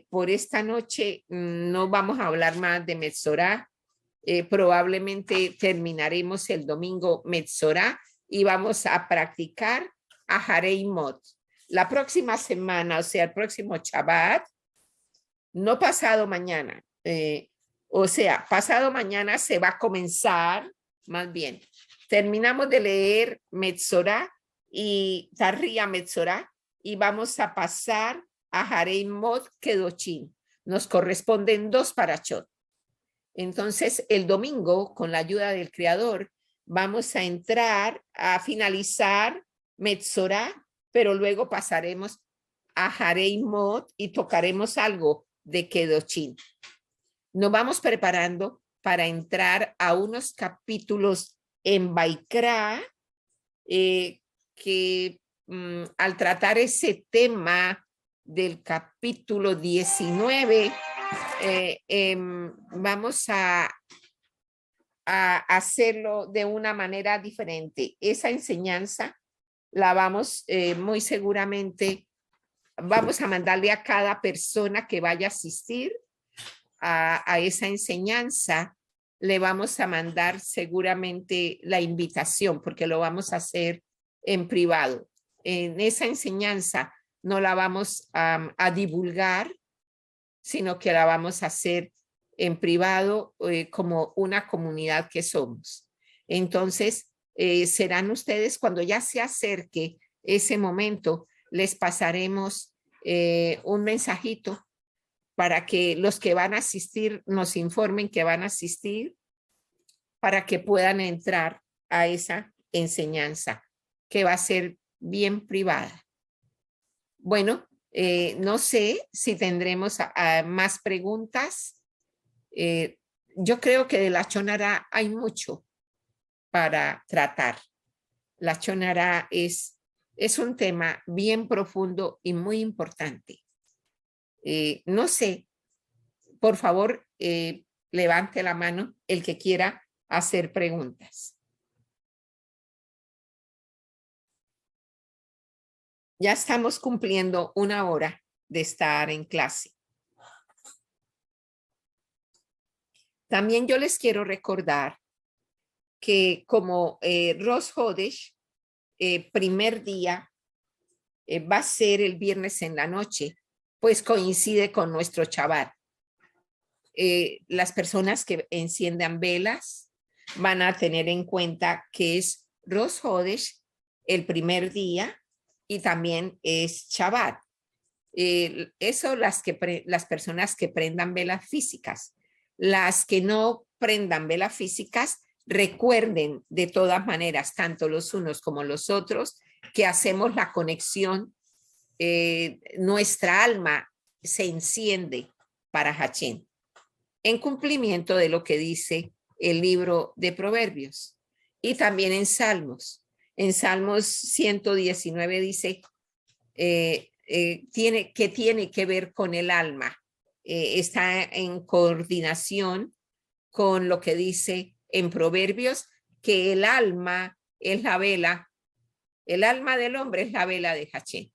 Por esta noche no vamos a hablar más de Metzorá. Probablemente terminaremos el domingo Metzorá y vamos a practicar Aharei Mot. La próxima semana, o sea, el próximo Shabbat, no pasado mañana, o sea, pasado mañana se va a comenzar, más bien, terminamos de leer Metzorá y Tarria Metzorá y vamos a pasar a Aharei Mot Kedoshim. Nos corresponden 2 parashot. Entonces, el domingo, con la ayuda del Creador, vamos a entrar a finalizar Metzorá, pero luego pasaremos a Aharei Mot y tocaremos algo de Kedoshim. Nos vamos preparando para entrar a unos capítulos en Vaikra que al tratar ese tema del capítulo 19, vamos a hacerlo de una manera diferente. Esa enseñanza la vamos muy seguramente, vamos a mandarle a cada persona que vaya a asistir a esa enseñanza, le vamos a mandar seguramente la invitación, porque lo vamos a hacer en privado. En esa enseñanza no la vamos a divulgar, sino que la vamos a hacer en privado como una comunidad que somos. Entonces, serán ustedes, cuando ya se acerque ese momento, les pasaremos un mensajito para que los que van a asistir nos informen que van a asistir para que puedan entrar a esa enseñanza que va a ser bien privada. Bueno, no sé si tendremos más preguntas. Yo creo que de la Chonara hay mucho para tratar. La Chonara es un tema bien profundo y muy importante. No sé, por favor, levante la mano el que quiera hacer preguntas. Ya estamos cumpliendo 1 hora de estar en clase. También yo les quiero recordar que como Rosh Hodesh, primer día, va a ser el viernes en la noche, pues coincide con nuestro Shabbat. Las personas que enciendan velas van a tener en cuenta que es Rosh Hodesh el primer día y también es Shabbat. Eso las personas que prendan velas físicas. Las que no prendan velas físicas, recuerden de todas maneras, tanto los unos como los otros, que hacemos la conexión. Nuestra alma se enciende para Hachén, en cumplimiento de lo que dice el libro de Proverbios y también en Salmos. En Salmos 119 dice, tiene que ver con el alma. Está en coordinación con lo que dice en Proverbios, que el alma es la vela, el alma del hombre es la vela de Hachén.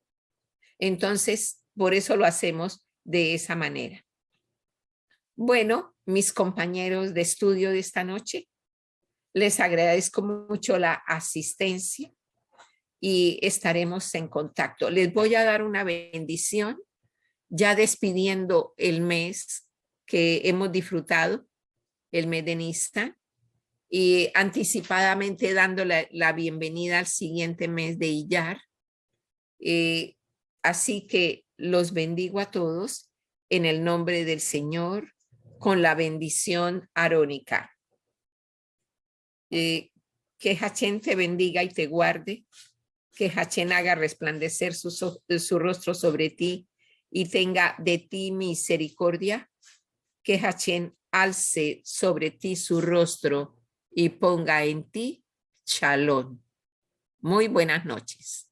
Entonces, por eso lo hacemos de esa manera. Bueno, mis compañeros de estudio de esta noche, les agradezco mucho la asistencia y estaremos en contacto. Les voy a dar una bendición, ya despidiendo el mes que hemos disfrutado, el mes de Nisan, y anticipadamente dando la bienvenida al siguiente mes de Iyar. Así que los bendigo a todos en el nombre del Señor, con la bendición arónica. Que Hachén te bendiga y te guarde, que Hachén haga resplandecer su rostro sobre ti y tenga de ti misericordia, que Hachén alce sobre ti su rostro y ponga en ti shalom. Muy buenas noches.